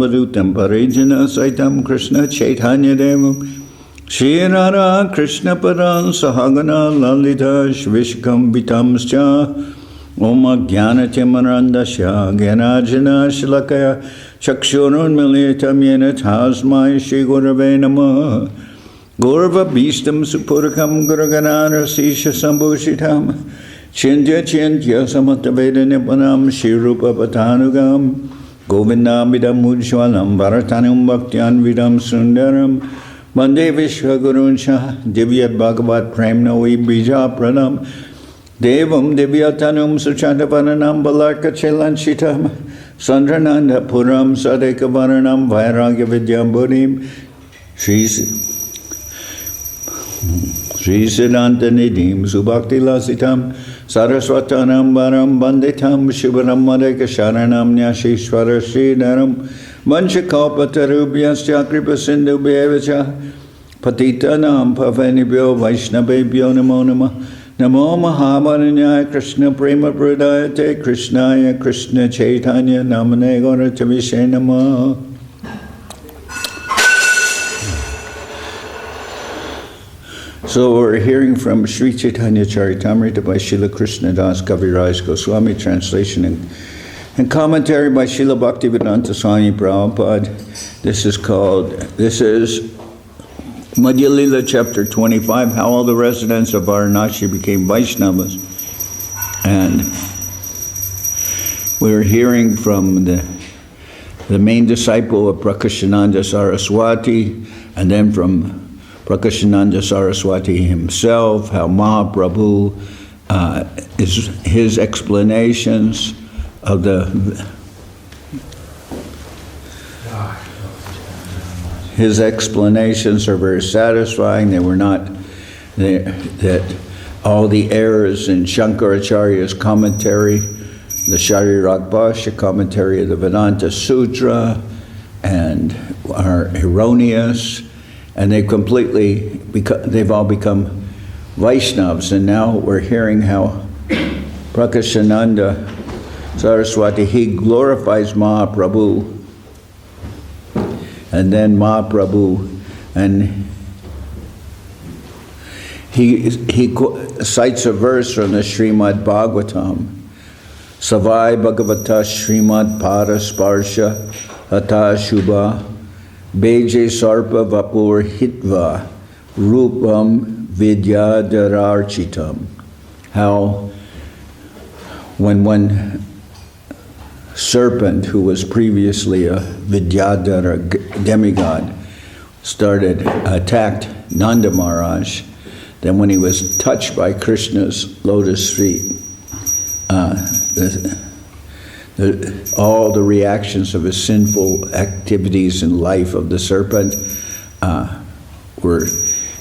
Vadutam Parajana Saitam Krishna Chaitanya Devam Shri Radha Krishna Padan Sahagana Lalita Shvishkam Vitamscha Om Jnana Timarandasya Gyanajana Shlakaya Chakshurun Militam Yena Tasmai Shri Gurave Namah Gurva Bhistam Supurakam Guraganara Sisha Sambhushitam Chindya Chindya Samataveda Nipanam Shri Rupa Patanugam Govindam Vidam Ujwalam Bharatanam Bhaktiyan Vidam Sundaram Vande Vishwaguruncha Divyat Bhagavat Premnavi Bija Pranam Devam Divyatanum Suchantavananam Balarka Chelanchitam Sandrananda Puram Sadeka Varanam Vairagya Vidyam Buddhim Sri Siddhanta Nidhim Subhakti Lasitam Saraswatanam Varam Banditam Shivaram Madhya Sharanam Nyashishwara Sridharam Vanchakalpatarubhyascha Kripa Sindhubhyevacha Patitanam Pavanibhyo Vaishnavebhyo Namo Namah Namo Mahavaranyaya Krishna Prema Pradayate Krishnaya Krishna Chaitanya Namane Gaurata Vishe Namah. So we're hearing from Sri Chaitanya Charitamrita by Srila Krishna Das Kaviraj Goswami, translation and commentary by Srila Bhaktivedanta Swami Prabhupada. This is Madhya Lila chapter 25, how all the residents of Varanasi became Vaishnavas. And we're hearing from the main disciple of Prakashananda Saraswati, and then from Prakashananda Saraswati himself, how Mahaprabhu his explanations of his explanations are very satisfying. They were not that all the errors in Shankaracharya's commentary, the Sharirak Bhashya commentary of the Vedanta Sutra, and are erroneous. And they've all become Vaishnavas. And now we're hearing how Prakashananda Saraswati, he glorifies Mahaprabhu. And then Mahaprabhu, and he cites a verse from the Srimad Bhagavatam. Savai Bhagavata Srimad Parasparsha Hata Shubha Beje Sarpa Vapur Hitva Rupam Vidyadararchitam. How when one serpent who was previously a Vidyadhara demigod attacked Nanda Maharaj, then when he was touched by Krishna's lotus feet, all the reactions of his sinful activities in life of the serpent were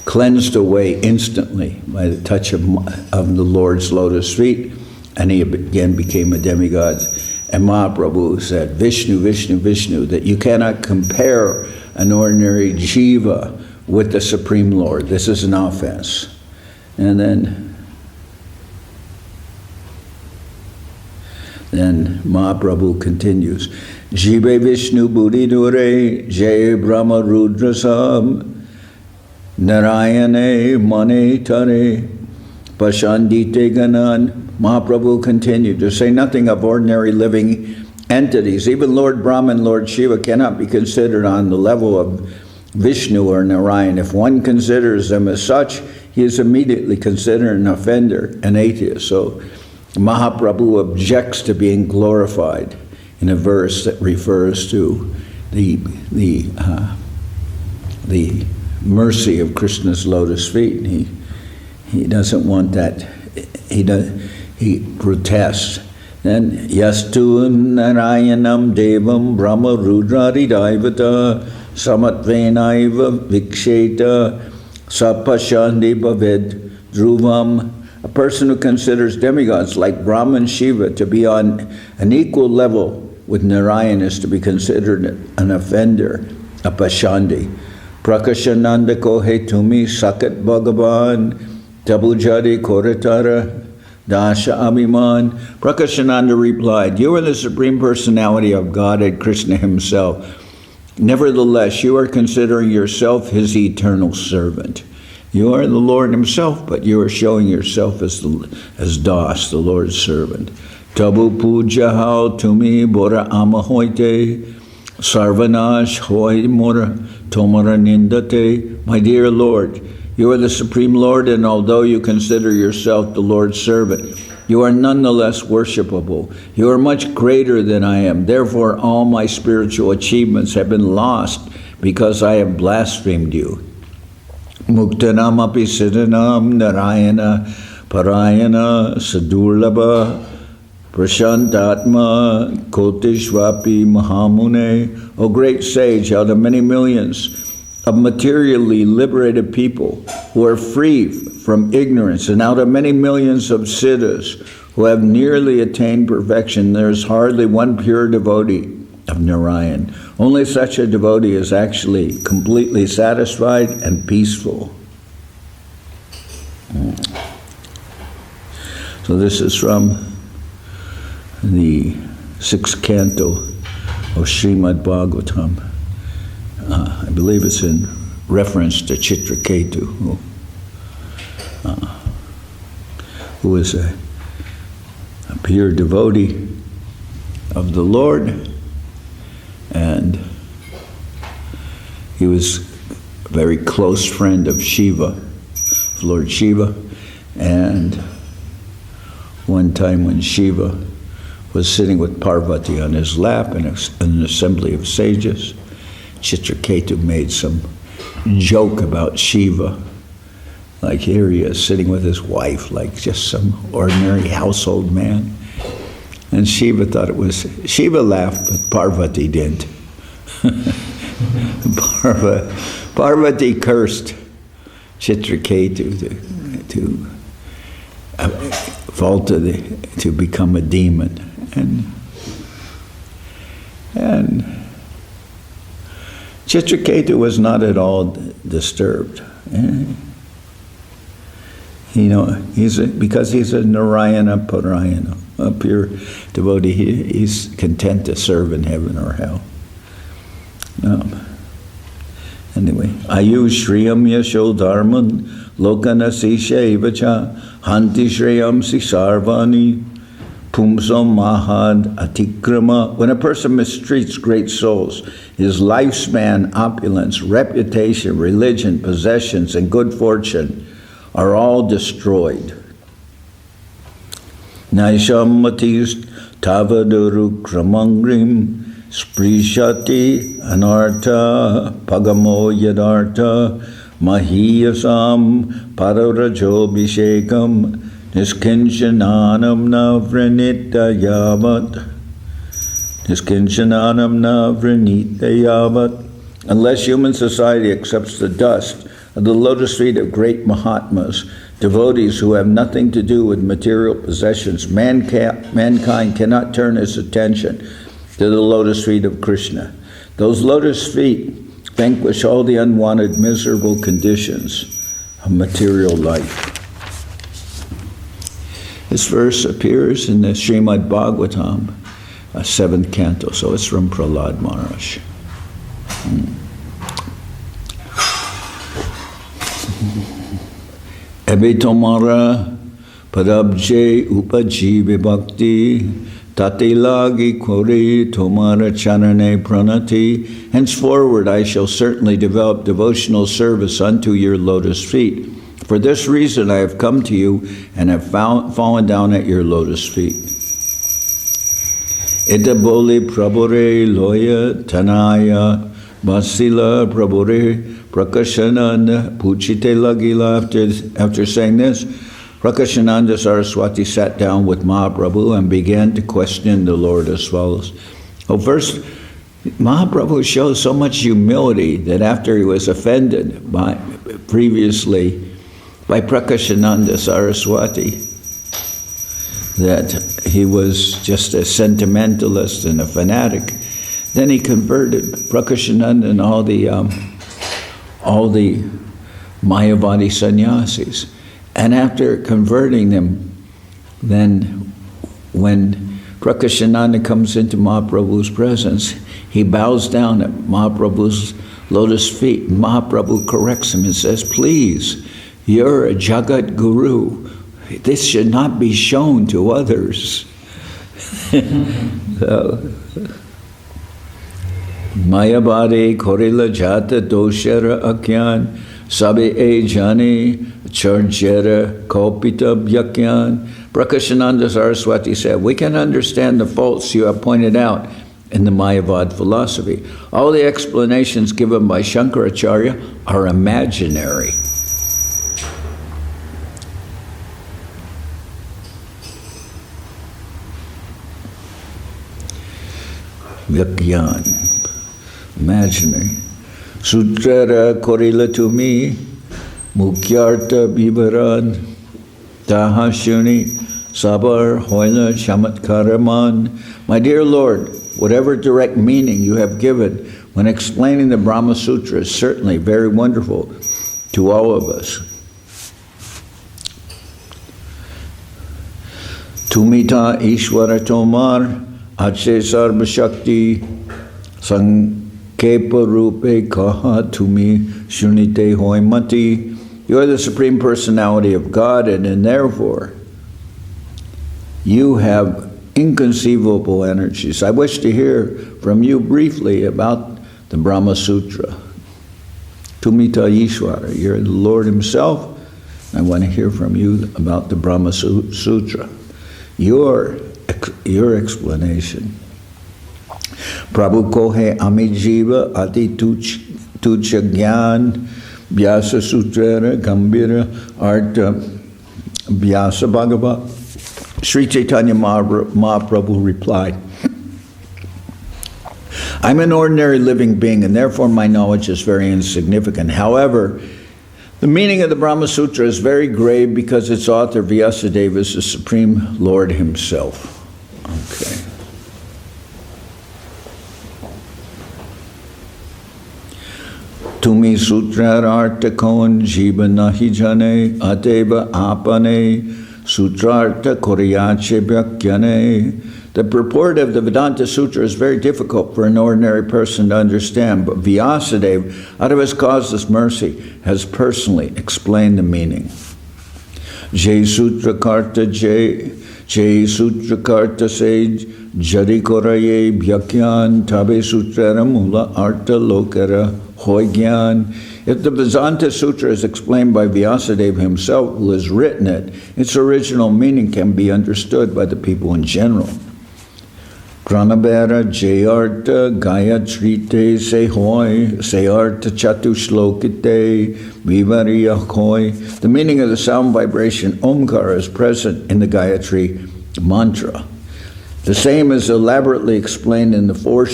cleansed away instantly by the touch of the Lord's lotus feet, and he again became a demigod. And Mahaprabhu said, Vishnu, Vishnu, Vishnu, that you cannot compare an ordinary jiva with the Supreme Lord. This is an offense. And then Mahaprabhu continues, Jive Vishnu Buddhi Dure, Jay Brahma Rudrasam, Narayane Mane Tare, Pashandite Ganan. Mahaprabhu continued to say nothing of ordinary living entities. Even Lord Brahma and Lord Shiva cannot be considered on the level of Vishnu or Narayan. If one considers them as such, he is immediately considered an offender, an atheist. So Mahaprabhu objects to being glorified in a verse that refers to the mercy of Krishna's lotus feet. He doesn't want that. He protests. Then Yastu Narayanam Devam Brahma Rudra Ridaivata Samatvenaiva Viksheta Sapashandi Bhaved Dhruvam. A person who considers demigods like Brahma and Shiva to be on an equal level with Narayan is to be considered an offender, a Pashandi. Prakashananda Kohe Tumi Sakat Bhagavan Tabujadi Koratara Dasha Abhiman. Prakashananda replied, you are the Supreme Personality of Godhead, Krishna himself. Nevertheless, you are considering yourself his eternal servant. You are the Lord himself, but you are showing yourself as Das, the Lord's servant. Tabu pujahal tumi bora amahoite, sarvanash hoy mora tomara nindate. My dear Lord, you are the supreme Lord, and although you consider yourself the Lord's servant, you are nonetheless worshipable. You are much greater than I am. Therefore, all my spiritual achievements have been lost because I have blasphemed you. Muktanam api siddhanam narayana parayana sadurlabha prashantatma kotishvapi mahamune. O great sage, out of many millions of materially liberated people who are free from ignorance, and out of many millions of siddhas who have nearly attained perfection, there is hardly one pure devotee of Narayan. Only such a devotee is actually completely satisfied and peaceful. So this is from the 6th canto of Srimad Bhagavatam. I believe it's in reference to Ch.Ch, who is a pure devotee of the Lord, and he was a very close friend of Shiva, of Lord Shiva. And one time when Shiva was sitting with Parvati on his lap in an assembly of sages, Ch.Ch. made some joke about Shiva. Like, here he is sitting with his wife, like just some ordinary household man. And Shiva laughed, but Parvati didn't. Parvati cursed Ch.Ch. to fall to become a demon. And Ch.Ch. was not at all disturbed. Because he's a Narayana Parayana, a pure devotee, he's content to serve in heaven or hell. Anyway, Ayu Shriyam Yasho Dharman Lokana Sishevacha Hanti Shriyam Sisarvani Pumsam Mahad Atikrama. When a person mistreats great souls, his lifespan, opulence, reputation, religion, possessions, and good fortune are all destroyed. Naisham matis tavaduru kramangrim sprishati anarta pagamo yadarta mahiyasam pararajo bhishekam niskinchananam navranita yavat. Unless human society accepts the dust of the lotus feet of great Mahatmas, devotees who have nothing to do with material possessions, mankind cannot turn its attention to the lotus feet of Krishna. Those lotus feet vanquish all the unwanted, miserable conditions of material life. This verse appears in the Srimad Bhagavatam, 7th canto, so it's from Prahlad Maharaj. Ebe tomara padabje upajive bhakti tate lagi kore tomara charane pranati. Henceforward I shall certainly develop devotional service unto your lotus feet. For this reason I have come to you and have fallen down at your lotus feet. Ita bole prabore loya tanaya Vasila Prabhure Prakashananda Puchite Lagila. After saying this, Prakashananda Saraswati sat down with Mahaprabhu and began to question the Lord as follows. First, Mahaprabhu shows so much humility that after he was offended previously by Prakashananda Saraswati, that he was just a sentimentalist and a fanatic, then he converted Prakashananda and all the Mayavadi sannyasis. And after converting them, then when Prakashananda comes into Mahaprabhu's presence, He bows down at Mahaprabhu's lotus feet. Mahaprabhu corrects him and says, please, you're a Jagat Guru. This should not be shown to others. So, Mayabadi Korila Jata Doshara Akyan Sabi E Jani Charjera Kopita Byakyan. Prakashananda Saraswati said, we can understand the faults you have pointed out in the Mayavad philosophy. All the explanations given by Shankaracharya are imaginary. Vyakyan, imaginary. Sutrara Korila Tumi, Mukyarta Bibaran, Tahashuni, Sabar Hoila Chamatkaraman. My dear Lord, whatever direct meaning you have given when explaining the Brahma Sutra is certainly very wonderful to all of us. Tumita Ishwara Tomar, Ache Sarva Shakti, Sankepa Rupe Kaha Tumi Shunite Hoimati. You are the Supreme Personality of God, and therefore you have inconceivable energies. I wish to hear from you briefly about the Brahma Sutra. Tumita Ishwara, you're the Lord Himself. I want to hear from you about the Brahma Sutra. Your explanation. Prabhu Kohe Amijiva Ati Tucha Gyan Vyasa Sutrara Gambira Arta Vyasa Bhagava. Sri Chaitanya Mahaprabhu replied, I'm an ordinary living being, and therefore my knowledge is very insignificant. However, the meaning of the Brahma Sutra is very grave because its author, Vyasadeva, is the Supreme Lord Himself. Okay. Tumi Sutrararta Kon Jiva Nahi Jane Ateva Apane Sutrarta Koryache Bhyakyane. The purport of the Vedanta Sutra is very difficult for an ordinary person to understand, but Vyasadeva, out of his causeless mercy, has personally explained the meaning. Jai Sutra Karta Jai Sutra Karta Se Jari Koraye Bhyakyan Tabe Sutrara Mula Arta Lokara Hoigyan. If the Vedanta Sutra is explained by Vyasadeva himself, who has written it, its original meaning can be understood by the people in general. Pranabhara Jayarta Gayatrite Sehoy Seyarta Chatu Shlokite Vivariya Hoy. The meaning of the sound vibration Omkara is present in the Gayatri mantra. The same is elaborately explained in the 4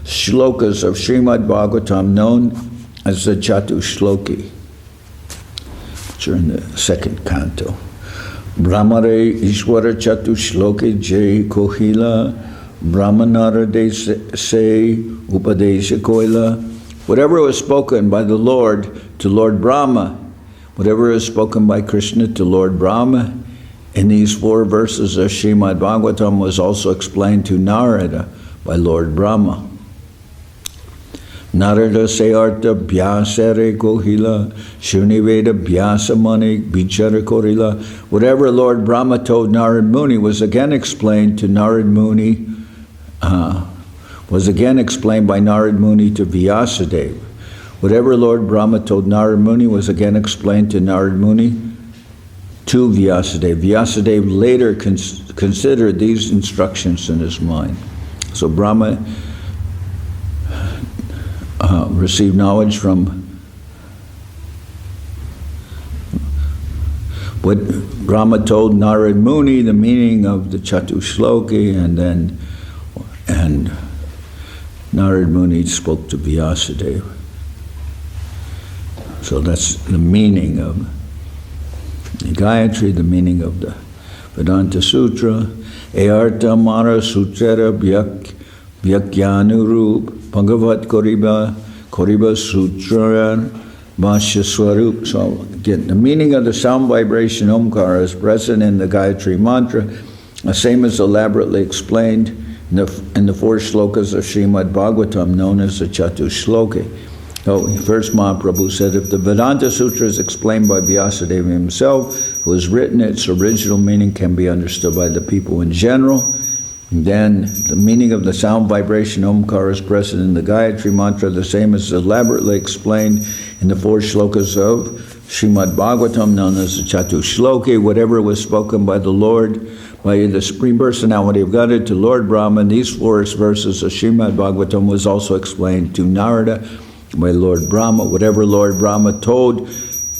shlokas of Srimad Bhagavatam known as the Chatu Shloki, which are in the 2nd canto. Brahmare Ishwara Chatu Shloki Jai Kohila Brahmanara Se Upadesha Koila. Whatever was spoken by the Lord to Lord Brahma, whatever is spoken by Krishna to Lord Brahma, in these 4 verses of Srimad Bhagavatam was also explained to Narada by Lord Brahma. Narada Seyarta Vyasare Kohila Shuniveda Vyasamani Vichara Korila. Whatever Lord Brahma told Narad Muni was again explained to Narad Muni, was again explained by Narad Muni to Vyasadeva. Whatever Lord Brahma told Narad Muni was again explained to Narad Muni to Vyasadeva. Vyasadeva later considered these instructions in his mind. So Brahma received knowledge from what Brahma told Narad Muni, the meaning of the Chatu Shloki, and Narad Muni spoke to Vyasadeva. So that's the meaning of the Gayatri, the meaning of the Vedanta Sutra. Earta Mara Sutrara Vyakyanurup Bhagavat Koriba Sutra Bhashya Swarup. So again, the meaning of the sound vibration Omkara is present in the Gayatri mantra, the same as elaborately explained in the 4 shlokas of Srimad Bhagavatam known as the Chatushloki. So first Mahaprabhu said, if the Vedanta Sutra is explained by Vyasadeva himself, who has written its original meaning can be understood by the people in general, then the meaning of the sound vibration Omkara is present in the Gayatri mantra, the same as elaborately explained in the 4 shlokas of Srimad Bhagavatam known as the Chatushloki. Whatever was spoken by the Lord, by the Supreme Personality of Godhead to Lord Brahma, in these 4 verses of Srimad Bhagavatam was also explained to Narada by Lord Brahma. Whatever Lord Brahma told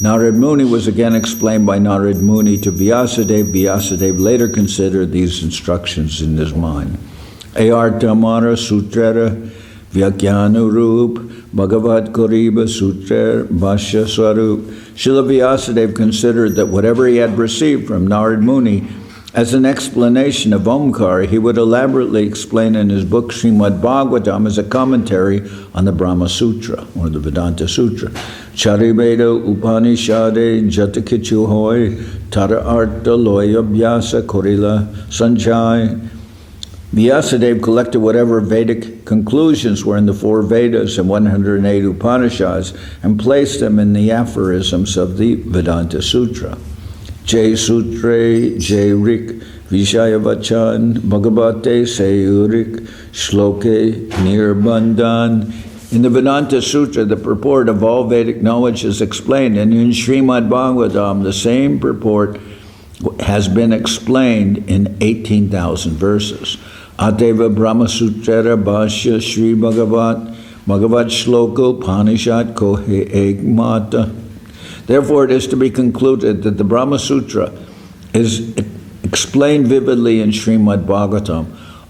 Narad Muni was again explained by Narad Muni to Vyasadeva. Vyasadeva later considered these instructions in his mind. Ayartamara Sutrara Vyakyanurup Bhagavad Koriba Sutra Bhashya Swarup. Srila Vyasadeva considered that whatever he had received from Narad Muni as an explanation of Omkara, he would elaborately explain in his book Srimad Bhagavatam as a commentary on the Brahma Sutra, or the Vedanta Sutra. Chariveda Upanishade Jatakichu Hoy Tara Arta Loya Vyasa Korila Sanjay. Vyasadeva collected whatever Vedic conclusions were in the 4 Vedas and 108 Upanishads and placed them in the aphorisms of the Vedanta Sutra. Jai Sutre, Jai Rik, Vishaya Vachan, Bhagavate Sayurik, Shloke, Nirbandhan. In the Vedanta Sutra, the purport of all Vedic knowledge is explained, and in Srimad Bhagavatam, the same purport has been explained in 18,000 verses. Ateva Brahma Sutra Bhashya Sri Bhagavat Shloka Upanishad Kohe Egmata. Therefore, it is to be concluded that the Brahma Sutra is explained vividly in Srimad Bhagavatam.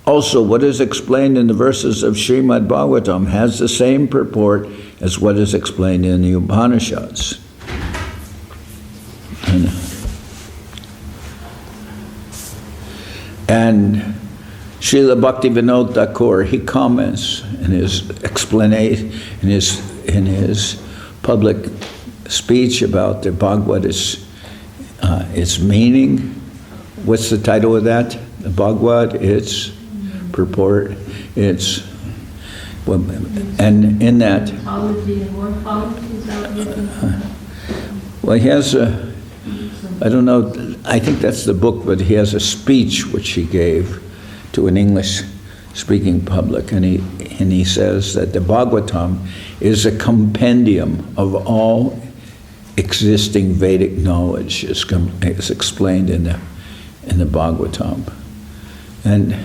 Also, what is explained in the verses of Srimad Bhagavatam has the same purport as what is explained in the Upanishads. And Srila Bhaktivinoda Thakur, he comments in his explanation, in his public speech about the Bhagavad, its meaning. What's the title of that? The Bhagavad, its purport, its, and in that, well, he has a, I don't know, I think that's the book, but he has a speech which he gave to an English-speaking public, and he says that the Bhagavatam is a compendium of all existing Vedic knowledge. Is explained in the Bhagavatam, and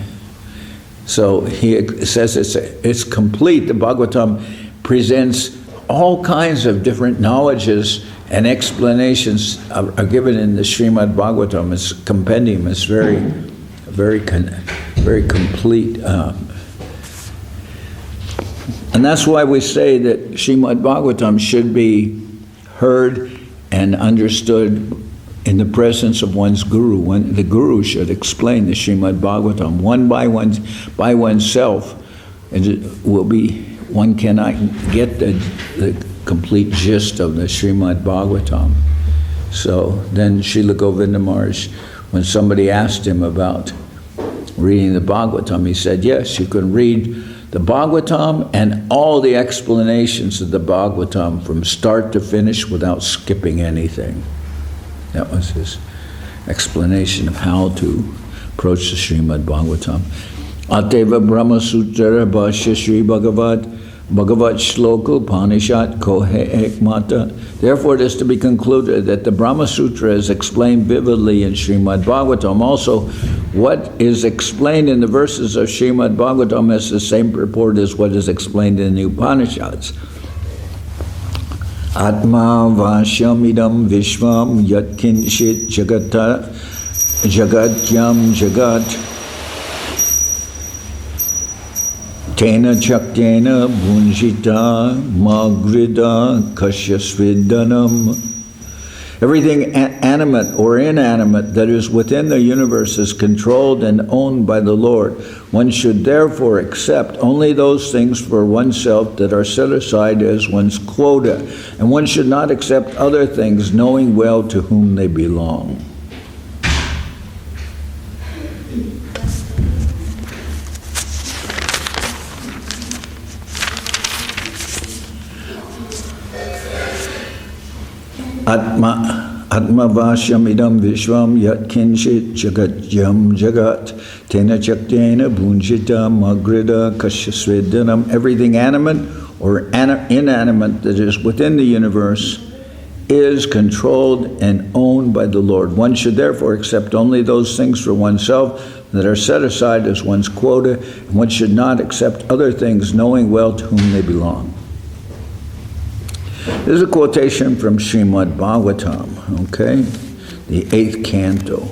so he says it's complete. The Bhagavatam presents all kinds of different knowledges and explanations are given in the Srimad Bhagavatam. It's compendium. It's very, very complete. And that's why we say that Srimad Bhagavatam should be heard and understood in the presence of one's guru. The guru should explain the Srimad Bhagavatam one by oneself, and it will be, one cannot get the complete gist of the Srimad Bhagavatam. So then Srila Govinda Maharaj, when somebody asked him about reading the Bhagavatam, he said, yes, you can read the Bhagavatam and all the explanations of the Bhagavatam from start to finish without skipping anything. That was his explanation of how to approach the Srimad Bhagavatam. Ateva Brahma Sutra Bhashya Sri Bhagavat Shloka Upanishad Kohe Ekmata. Therefore, it is to be concluded that the Brahma Sutra is explained vividly in Srimad Bhagavatam. Also, what is explained in the verses of Srimad Bhagavatam has the same purport as what is explained in the Upanishads. Atma Vashyamidam Vishvam Yatkinshit Jagatyam Jagat Tena Chaktena Bhunjita Magrida Kashyasvidanam. Everything animate or inanimate that is within the universe is controlled and owned by the Lord. One should therefore accept only those things for oneself that are set aside as one's quota, and one should not accept other things knowing well to whom they belong. Atmavashyam idam vishvam yat kinshit jagat yam jagat tena chaktena bhunjita magrida kashyasvedanam. Everything animate or inanimate that is within the universe is controlled and owned by the Lord. One should therefore accept only those things for oneself that are set aside as one's quota, and one should not accept other things knowing well to whom they belong. This is a quotation from Srimad Bhagavatam, okay? The 8th canto.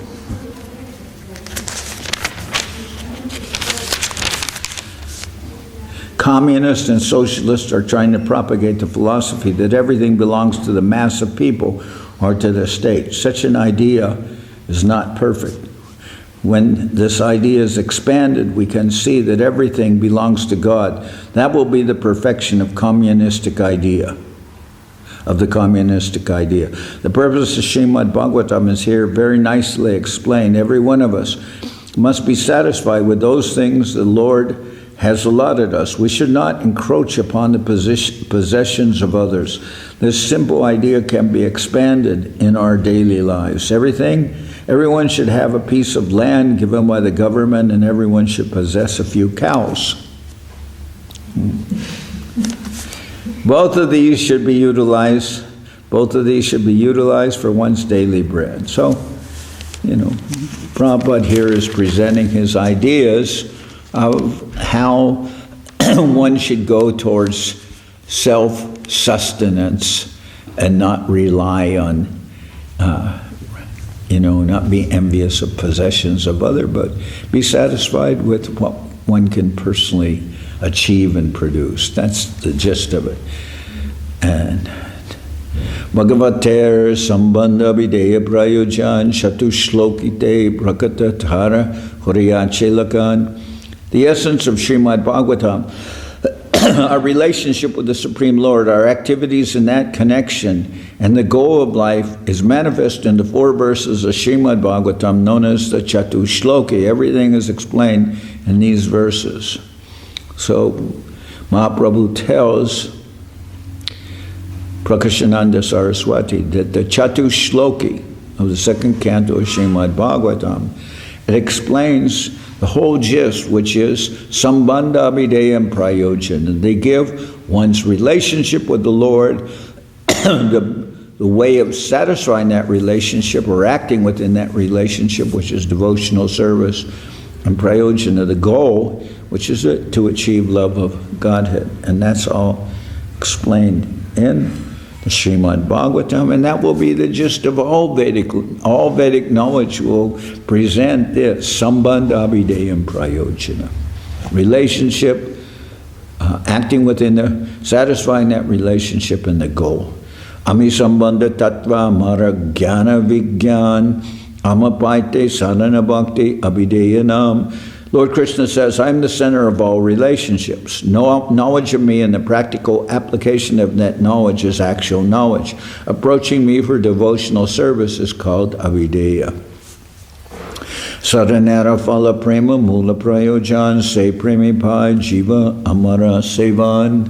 Communists and socialists are trying to propagate the philosophy that everything belongs to the mass of people or to the state. Such an idea is not perfect. When this idea is expanded, we can see that everything belongs to God. That will be the perfection of the communistic idea. The purpose of Srimad Bhagavatam is here very nicely explained. Every one of us must be satisfied with those things the Lord has allotted us. We should not encroach upon the possessions of others. This simple idea can be expanded in our daily lives. Everyone should have a piece of land given by the government, and everyone should possess a few cows. Both of these should be utilized for one's daily bread. So, Prabhupada here is presenting his ideas of how one should go towards self-sustenance and not rely on, not be envious of possessions of others, but be satisfied with what one can personally achieve and produce. That's the gist of it. And Bhagavater Sambandha Videya Prayojan Chatushlokite Prakatatara Huriyachelakan. The essence of Srimad Bhagavatam, our relationship with the Supreme Lord, our activities in that connection, and the goal of life is manifest in the 4 verses of Srimad Bhagavatam known as the Chatushloki. Everything is explained in these verses. So Mahaprabhu tells Prakashananda Saraswati that the Chatushloki of the 2nd canto of Srimad Bhagavatam, it explains the whole gist, which is Sambandha Abhideyam Prayojan. They give one's relationship with the Lord, the way of satisfying that relationship or acting within that relationship, which is devotional service, and Prayojana, the goal, which is to achieve love of Godhead. And that's all explained in the Srimad Bhagavatam, and that will be the gist of all Vedic knowledge will present this, Sambandha Abhideyam Prayojana. Relationship, acting within satisfying that relationship and the goal. Ami Sambandha Tattva Mara Jnana Vigyan Amapaite Sadhana Bhakti Abhideyanam. Lord Krishna says, I'm the center of all relationships. Knowledge of me and the practical application of that knowledge is actual knowledge. Approaching me for devotional service is called avideya. Saranara Phala Prema Mula Prayojan Se Premi Pai Jiva Amara Sevan.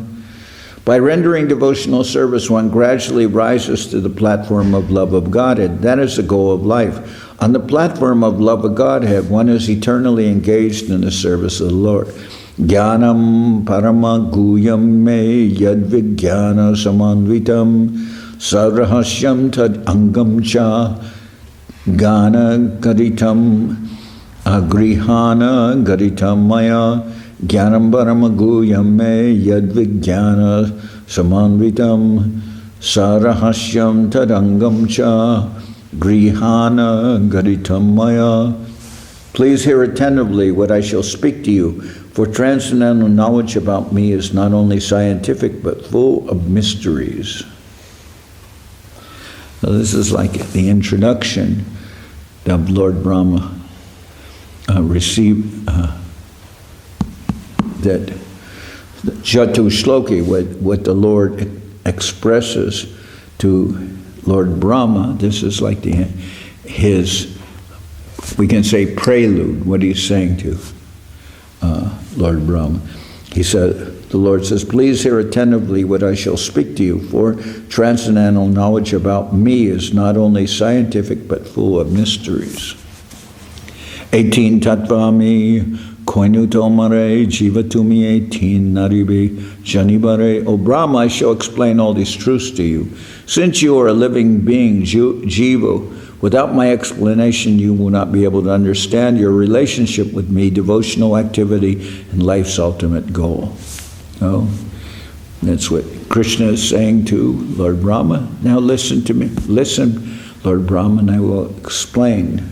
By rendering devotional service, one gradually rises to the platform of love of Godhead. That is the goal of life. On the platform of love of Godhead, one is eternally engaged in the service of the Lord. Jnanam parama guyam me yad vijnana samanvitam sarrahasyam tad angam cha gana garitam agrihana garitam maya jnanam parama guyam me yad vijnana samanvitam sarrahasyam tad angam cha Grihana Garitam Maya. Please hear attentively what I shall speak to you, for transcendental knowledge about me is not only scientific, but full of mysteries. So this is like the introduction that Lord Brahma received, that Chatushloki, what the Lord expresses to Lord Brahma. This is like his, we can say, prelude, what he's saying to Lord Brahma. He said, The Lord says, please hear attentively what I shall speak to you, for transcendental knowledge about me is not only scientific but full of mysteries. 18 Tattvami Koinutomare Jivatumi 18 Naribe Janibare. O Brahma, I shall explain all these truths to you. Since you are a living being, Jiva, without my explanation you will not be able to understand your relationship with me, devotional activity, and life's ultimate goal. Oh, that's what Krishna is saying to Lord Brahma. Now listen to me. Listen, Lord Brahma, and I will explain.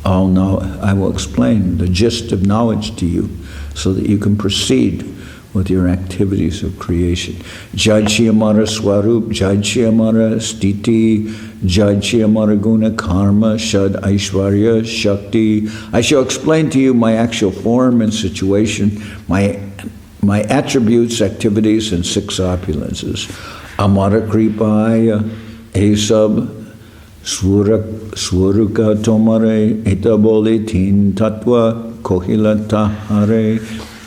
I will explain the gist of knowledge to you so that you can proceed with your activities of creation. Ch.Ch Amara Swarup, Ch.Ch Amara Stiti, Ch.Ch Amara Guna Karma, Shad Aishwarya Shakti. I shall explain to you my actual form and situation, my attributes, activities, and 6 opulences. Amara Kripaya, Esab, Swaruka Tomare, Etabole Tin Tatva, Kohilata Hare.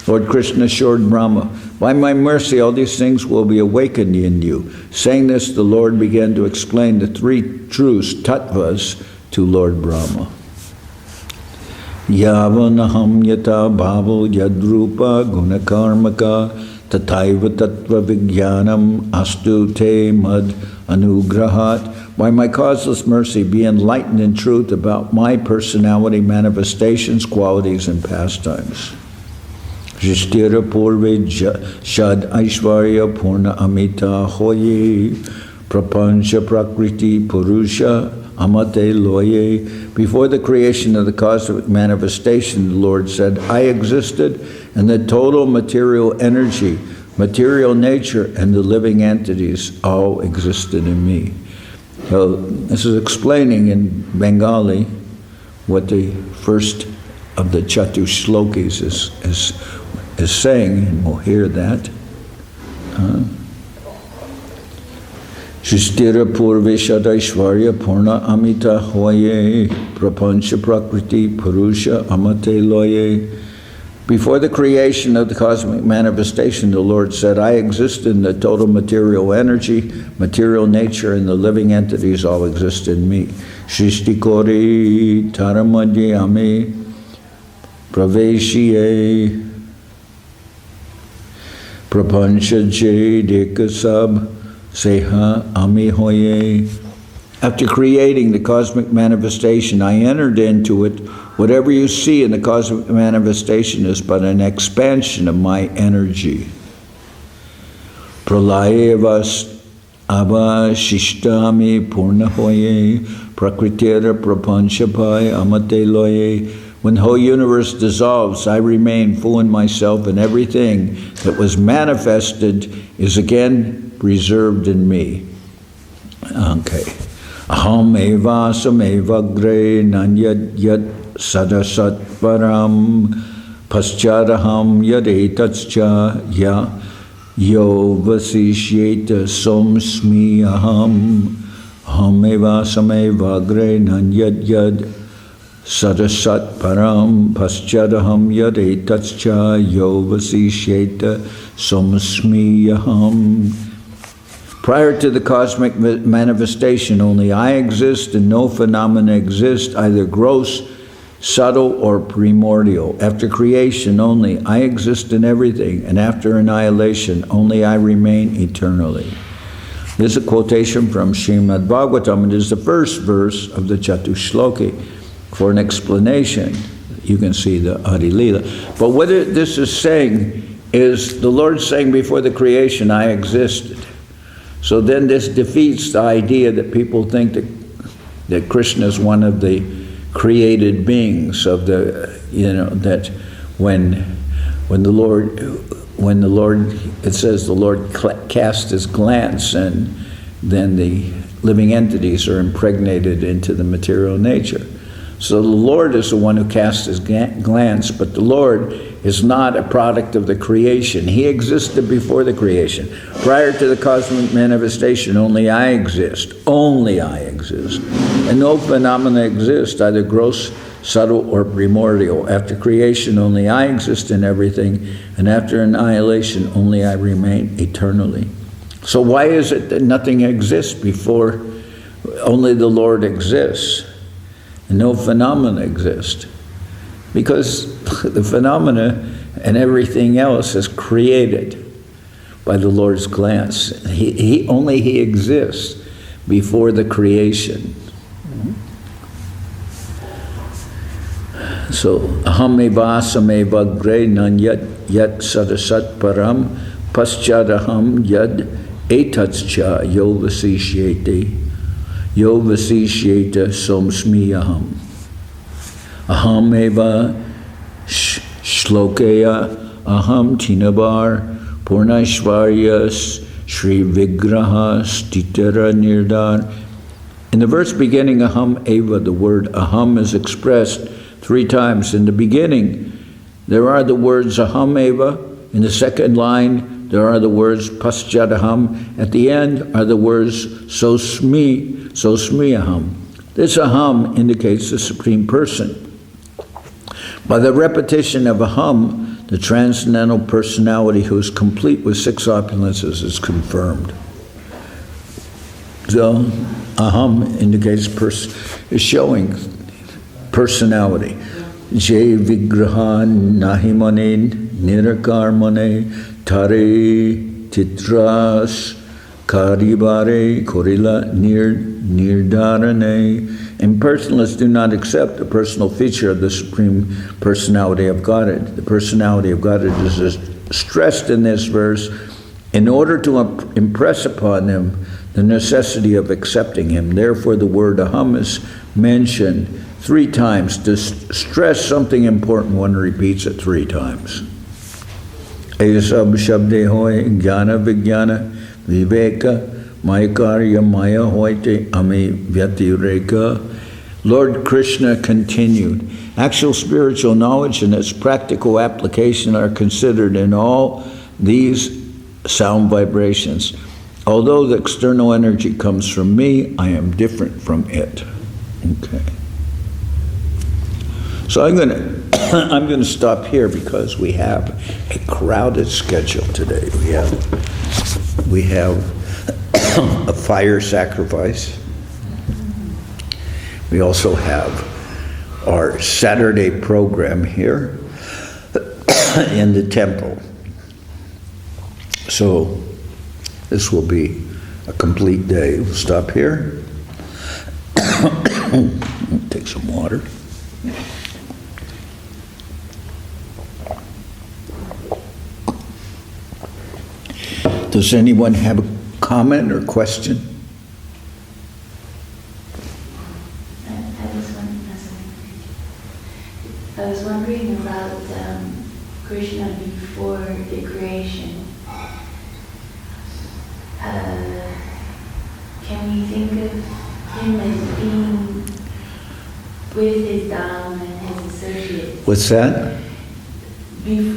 Lord Krishna assured Brahma, by my mercy all these things will be awakened in you. Saying this, the Lord began to explain the 3 truths, tattvas, to Lord Brahma. Yavanaham yata bhavo yadrupa gunakarmaka tataiva tattva vijnanam astu te mad anugrahat. By my causeless mercy, be enlightened in truth about my personality, manifestations, qualities, and pastimes. Jistira purve shad aishvarya purna amita hoye prapancha prakriti purusha amate loye. Before the creation of the cosmic manifestation, the Lord said, I existed, and the total material energy, material nature, and the living entities all existed in me. So this is explaining in Bengali what the first of the Chatushlokis is saying, and we'll hear that. Shishtira purve shadaishvarya purna amita hoye prapancha prakriti purusha amate loye. Before the creation of the cosmic manifestation, the Lord said, I exist in the total material energy, material nature, and the living entities all exist in me. Shishtikori taramadhyame praveshiye prapancha je dekasab seha ami hoye. After creating the cosmic manifestation, I entered into it. Whatever you see in the cosmic manifestation is but an expansion of my energy. Pralayevas abha shishtami purnahoye prakritira prapanchapai amate loye. When the whole universe dissolves, I remain full in myself, and everything that was manifested is again reserved in me. Okay. Aham eva samevagre nanyad yad sadasat param pascharaham yad etatscha ya yo vasishyeta somsmi aham. Aham eva samevagre nanyad yad sadasat param pascharaham yad etatscha yo vasishyeta somsmi aham. Prior to the cosmic manifestation, only I exist and no phenomena exist, either gross, subtle, or primordial. After creation, only I exist in everything, and after annihilation, only I remain eternally. This is a quotation from Srimad Bhagavatam. It is the first verse of the Chatusshloki. For an explanation, you can see the Adi Lila. But what this is saying is the Lord saying before the creation, I existed. So then this defeats the idea that people think that Krishna is one of the created beings of the, that when the Lord, it says the Lord cast his glance, and then the living entities are impregnated into the material nature. So the Lord is the one who casts his glance, but the Lord is not a product of the creation. He existed before the creation. Prior to the cosmic manifestation, only I exist. Only I exist. And no phenomena exist, either gross, subtle or primordial. After creation, only I exist in everything, and after annihilation, only I remain eternally. So why is it that nothing exists before only the Lord exists, and no phenomena exist? Because the phenomena and everything else is created by the Lord's glance. Only He exists before the creation. So, aham eva sameva gre nan yat sadasat param paschadaham yad etats-cha yo vasishyete somsmiyaham. Aham eva shlokeya aham tinabar purnashvaryas Shri Vigraha Stitara Nirdar. In the verse beginning Aham Eva, the word Aham is expressed 3 times. In the beginning, there are the words Aham Eva. In the second line, there are the words Paschadaham. At the end are the words Sosmiyaham. This Aham indicates the Supreme Person. By the repetition of Aham, the transcendental personality who is complete with 6 opulences is confirmed. So, Aham indicates is showing personality. Jai Vigraha Nahimane Nirakarmane Tare Titras Karibare Korila Nirdarane. Impersonalists do not accept the personal feature of the Supreme Personality of Godhead. The personality of Godhead is stressed in this verse in order to impress upon them the necessity of accepting Him. Therefore, the word Aham is mentioned 3 times. To stress something important, one repeats it 3 times. Esab shabde hoy jnana vijnana viveka Mayakarya Maya Hoite Ami Vyatireka. Lord Krishna continued, actual spiritual knowledge and its practical application are considered in all these sound vibrations. Although the external energy comes from me, I am different from it. Okay. So I'm going to stop here because we have a crowded schedule today. We have a fire sacrifice. We also have our Saturday program here in the temple. So this will be a complete day. We'll stop here. Take some water. Does anyone have a comment or question? I was wondering about Krishna before the creation. Can we think of him as being with his Dham and his associates? What's that?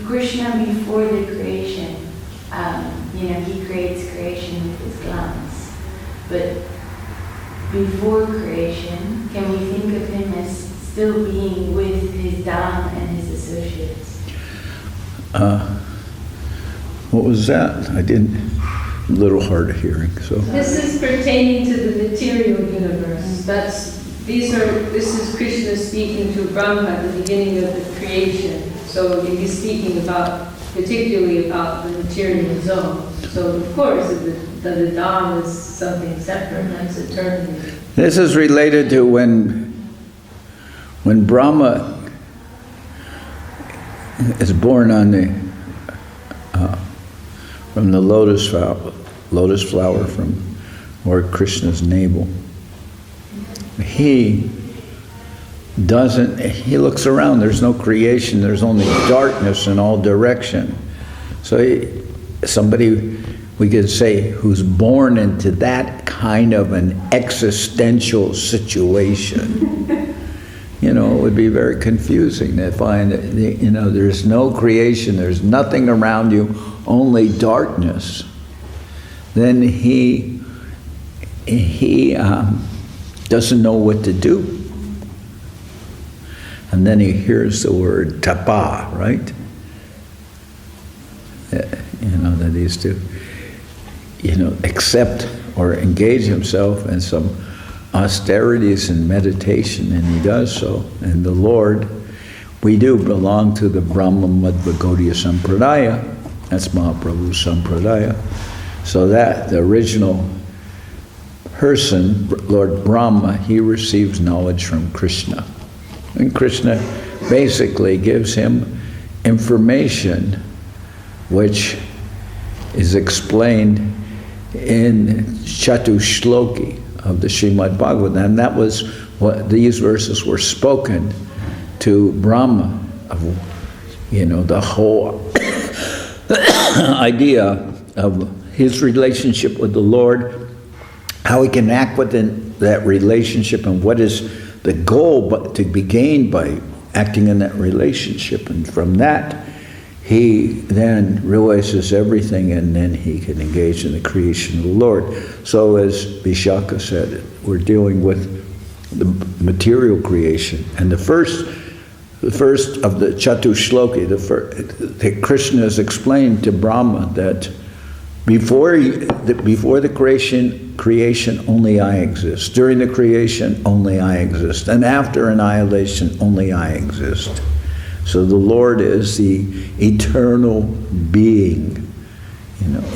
Krishna before the creation. He creates creation with his glance. But before creation, can we think of him as still being with his Dham and his associates? What was that? A little hard of hearing. So this is pertaining to the material universe. This is Krishna speaking to Brahma at the beginning of the creation. So he's speaking particularly about the material zone. So of course the Dham is something separate, that's eternity. this is related to when Brahma is born on from the lotus flower from Lord Krishna's navel. He looks around, there's no creation, there's only darkness in all direction. So somebody, we could say, who's born into that kind of an existential situation, it would be very confusing to find that, there's no creation, there's nothing around you, only darkness. Then he doesn't know what to do. And then he hears the word tapa, right? That he's to, accept or engage himself in some austerities and meditation, and he does so. And the Lord, we do belong to the Brahma Madhya Gaudiya Sampradaya. That's Mahaprabhu's Sampradaya. So that, the original person, Lord Brahma, he receives knowledge from Krishna. And Krishna basically gives him information which is explained in Chatushloki of the Srimad Bhagavatam. And that was what these verses were spoken to Brahma, of the whole idea of his relationship with the Lord, how he can act within that relationship, and what is the goal but to be gained by acting in that relationship. And from that, he then realizes everything, and then he can engage in the creation of the Lord. So as Vishaka said, we're dealing with the material creation. And the first of the Chatushloki, that Krishna has explained to Brahma that before the creation, only I exist. During the creation, only I exist. And after annihilation, only I exist. So the Lord is the eternal being,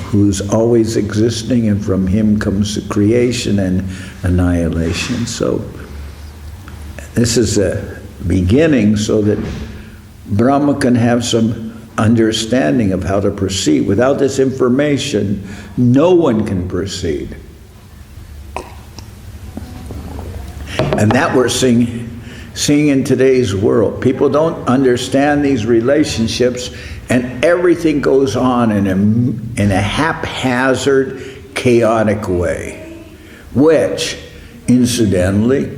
who's always existing, and from him comes the creation and annihilation. So this is a beginning so that Brahma can have some understanding of how to proceed. Without this information, no one can proceed. And that we're seeing in today's world. People don't understand these relationships, and everything goes on in a haphazard, chaotic way, which, incidentally,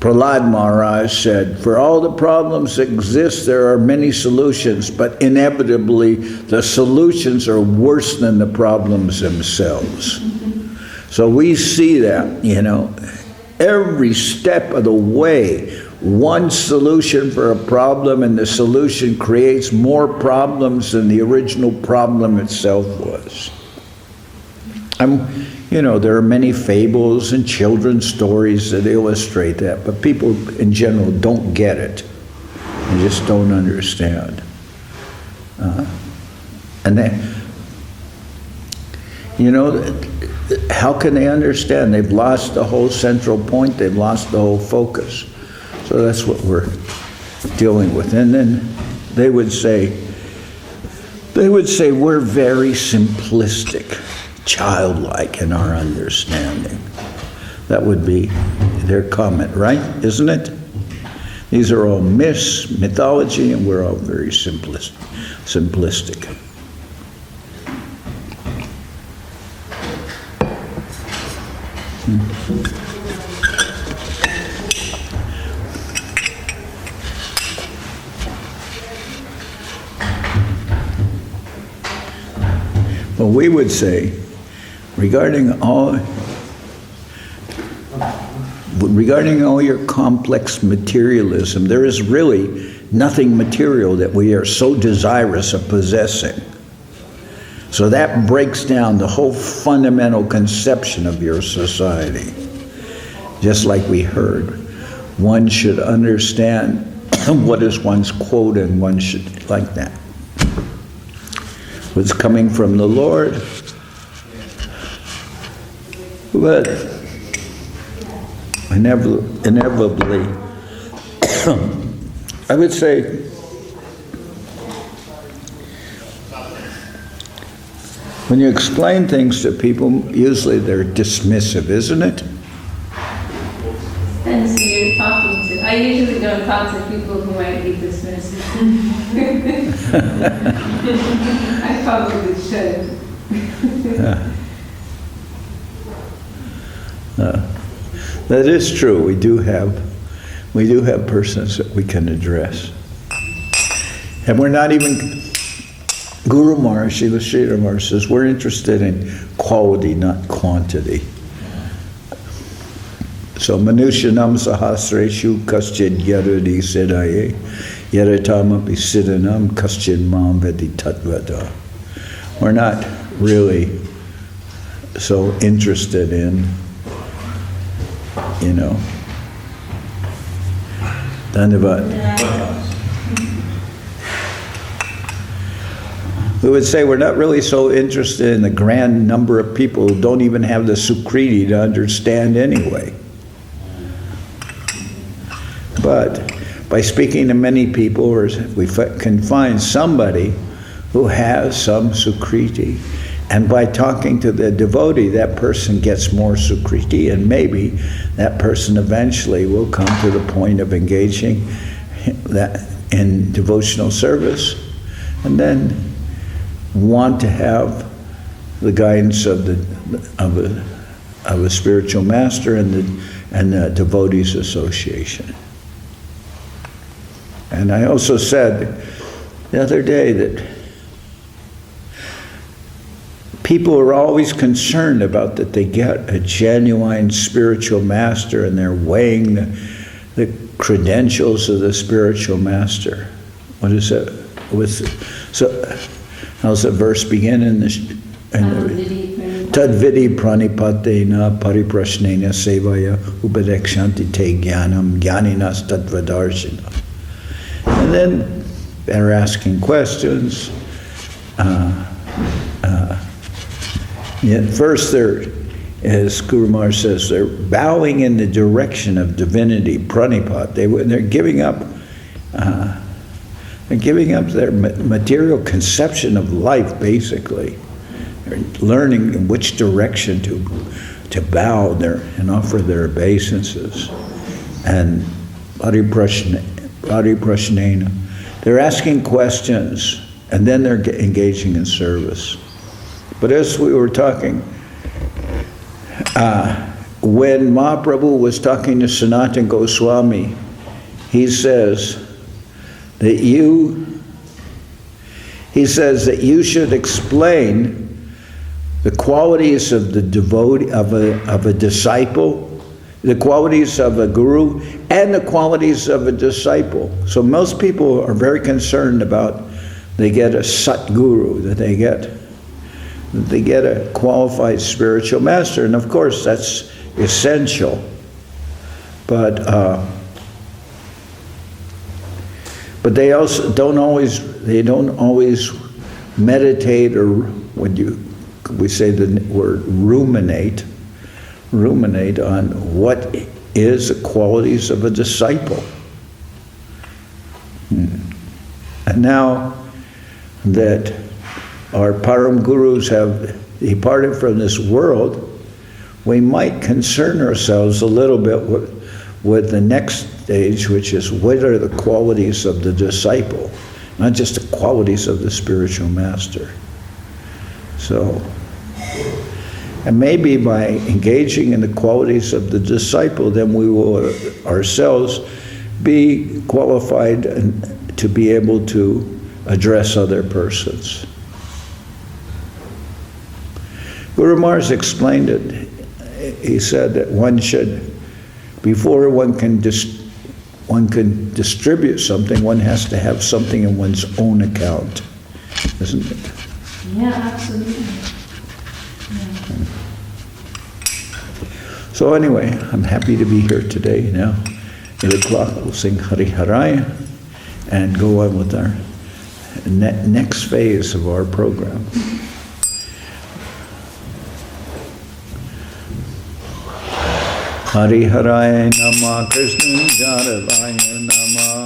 Prahlad Maharaj said, for all the problems that exist, there are many solutions, but inevitably the solutions are worse than the problems themselves. So we see that, every step of the way, one solution for a problem, and the solution creates more problems than the original problem itself was. There are many fables and children's stories that illustrate that, but people in general don't get it. They just don't understand. And then, how can they understand? They've lost the whole central point. They've lost the whole focus. So that's what we're dealing with. And then they would say we're very simplistic, childlike in our understanding. That would be their comment, right? Isn't it? These are all myths, mythology, and we're all very simplistic. Well, we would say, regarding all your complex materialism, there is really nothing material that we are so desirous of possessing. So that breaks down the whole fundamental conception of your society. Just like we heard, one should understand what is one's quota, and one should like that. What's coming from the Lord, but inevitably, I would say, when you explain things to people, usually they're dismissive, isn't it? Depends who you're talking to. I usually don't talk to people who might be dismissive. I probably should. That is true. We do have persons that we can address, and we're not even. Guru Maharaj, Srila Maharaj says we're interested in quality, not quantity. So Manushanam Sahasreshu Kaschid Yarudi Siddhaye Yaratamapi Siddhanam Kaschid Mam Vedi Tatvada. We're not really so interested in, Dhanavad. We would say we're not really so interested in the grand number of people who don't even have the Sukriti to understand anyway. But by speaking to many people, or if we can find somebody who has some Sukriti, and by talking to the devotee, that person gets more Sukriti, and maybe that person eventually will come to the point of engaging that in devotional service, and then want to have the guidance of a spiritual master and the devotees association. And I also said the other day that people are always concerned about that they get a genuine spiritual master and they're weighing the credentials of the spiritual master. What is it? How's the verse begin in the Tadvidi pranipatena pariprashnena sevaya upadekshanti te jnanam jnaninas tadvadarshina. And then they're asking questions. At first, as Guru Maharaj says, they're bowing in the direction of divinity, pranipat. They're giving up. They're giving up their material conception of life, basically. They're learning in which direction to bow and offer their obeisances. And pariprashnena. They're asking questions, and then they're engaging in service. But as we were talking, when Mahaprabhu was talking to Sanatana Goswami, he says that you should explain the qualities of the devotee, of a disciple, the qualities of a guru, and the qualities of a disciple. So most people are very concerned about they get a Satguru, that they get a qualified spiritual master, and of course that's essential. But they also don't always meditate, or we say the word ruminate on what is the qualities of a disciple. And now that our Param Gurus have departed from this world, we might concern ourselves a little bit with the next stage, which is what are the qualities of the disciple, not just the qualities of the spiritual master. So, and maybe by engaging in the qualities of the disciple, then we will ourselves be qualified to be able to address other persons. Guru Maharaj explained it. He said that one should, before one can distribute something, one has to have something in one's own account, isn't it? Yeah, absolutely. Yeah. So anyway, I'm happy to be here today. Now, 8 o'clock, we'll sing Hari Haraya and go on with our next phase of our program. Hari Haraya Nama Krishna Jaravaya Nama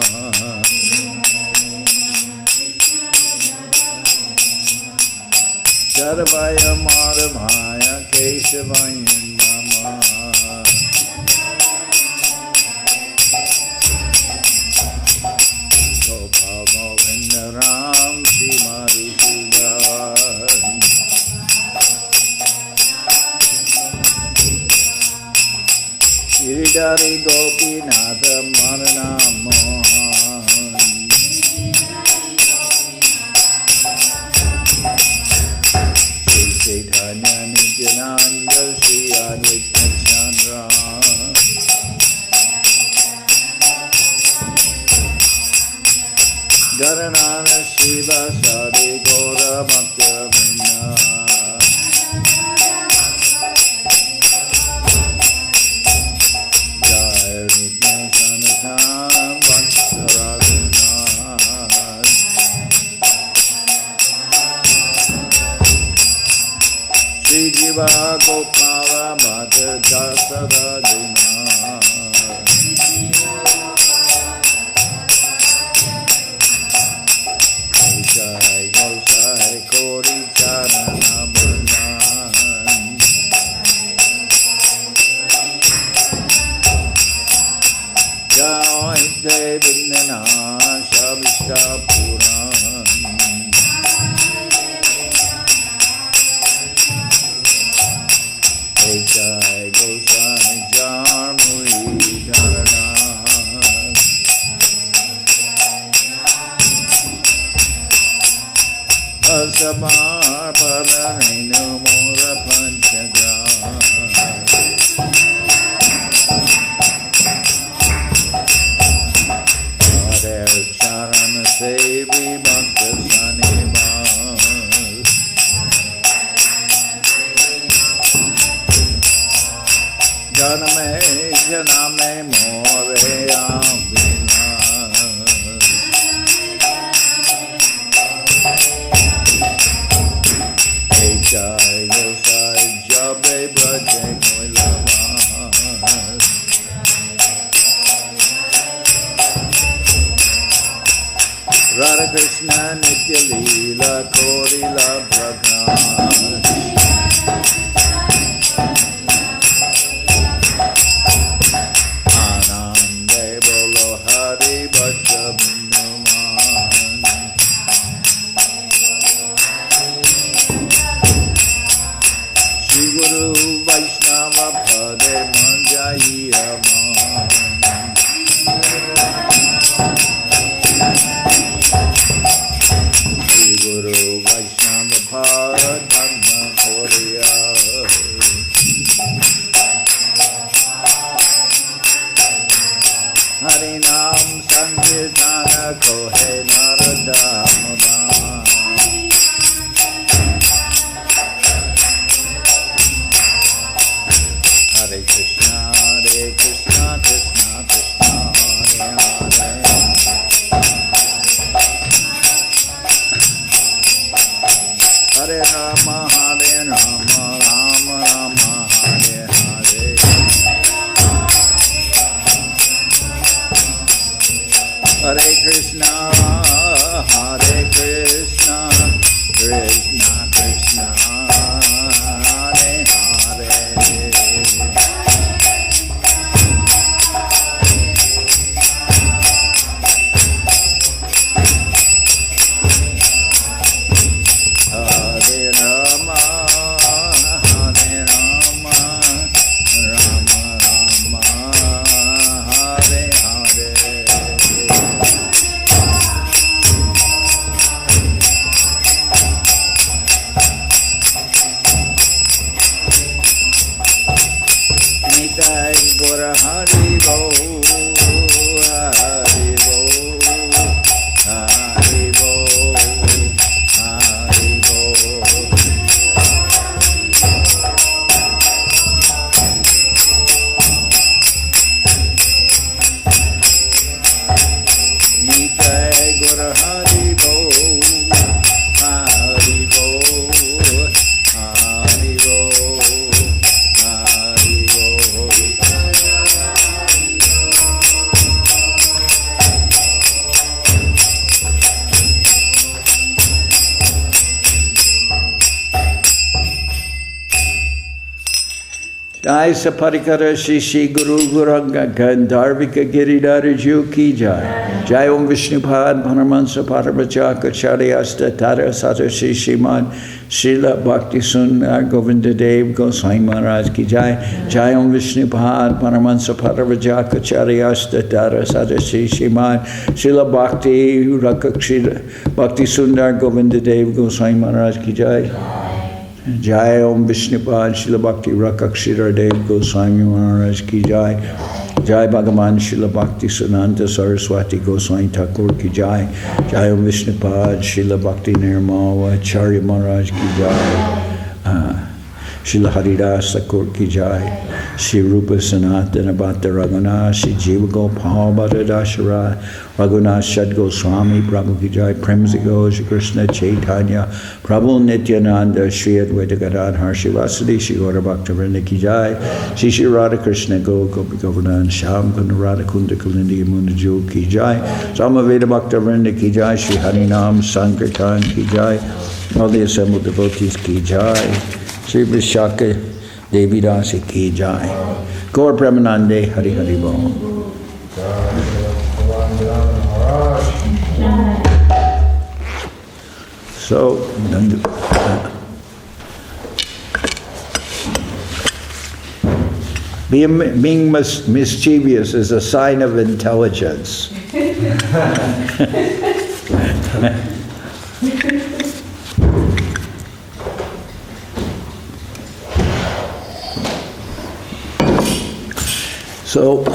Jaravaya Madhavaya Keshavaya Nama Gopal Govinda Ram Shimarusudan Giridhari Gopinatha Marana Mohan Shri Ch.Ch Nityananda Shri Advaita Chandra Dharanana Shiva Sadi Gora Bhakta Vinna Jai Rupna Sanatam Bhakta Raghunath Shri Jiva Gopala Bhata Dasa Rajuna Jai Gosai Kori Charana Bhanan Jai Devinana Shabishta Puran Jai Gosai Jarmuri Dharana Asamar Pavanenu Mora Panchagra Hare Charana Sevi Bhakta Sanima Janame More Abhina Jai Gosai Jabe Braje Koilamas Radha Krishna Nitya Leela Korila Prakash Anande Bolo Hari Bhaja Binduman Shri Guru Vaishnava Pade Manjayi Aman Shri Guru Vaishnava Pade Dhamma Koriya Harinam Sankirtana Kohe Narada Mudan Hare Krishna, Krishna Krishna, Hare Hare Hare Rama, Hare Rama, Rama Rama, Hare Hare Hare Krishna, Krishna Krishna, Hare Hare Hare Rama, Rama Rama, Hare Hare Nitai Gora Hari Bo, Hari Bo, Hari Bo, Hari Bo. Nitai Gora Hari Bo, Hari Bo, Hari Bo, Hari Bo. Jai Saparikara Shishi Guru Guranga Gandharvika Giridhara Ju Ki Jai. Jai Om Vishnupad Panamansa Parvachaka Charyasta Tara Sata Shishiman Srila Bhakti Sundar Govinda Dev Goswami Maharaj Ki Jai. Jai Om Vishnupad Panamansa Parvachaka Charyasta Tara Sata Shishiman Srila Bhakti Sundar Govinda Dev Goswami Maharaj Ki Jai. Jai Om Vishnupad Srila Bhakti Rakakshidhar Dev Goswami Maharaj ki Jai. Jai Bhagavan Srila Bhakti Sunanta Saraswati Goswami Thakur ki Jai. Jai Om Vishnupad Srila Bhakti Nirmala Acharya Maharaj ki Jai. Srila Haridas Thakur ki Jai. Shri Rupa Sanatana Bhatta Raghunath, Shri Jiva Gopal Bhatta Dashara, Raghunath Shad Goswami, Prabhu ki Jai, Premzigo, Shri Krishna Chaitanya, Prabhu Nityananda, Shri Advaita Gadadhar, Shri Vasudeva, Shri Gaura Bhakta Vrinda ki Jai, Shri Shri Radha Krishna Gopi Govardhan, Sham Kunda Radha Kunda Kalindi Yamuna Jul ki Jai, Samaveda Bhakta Vrinda ki Jai, Shri Harinam Sankirtan ki Jai, all the assembled devotees ki Jai, Shri Vishaka Devi Dasi ki Jai. Gaur Premanande Hari Hari Bol. So, being mischievous is a sign of intelligence. So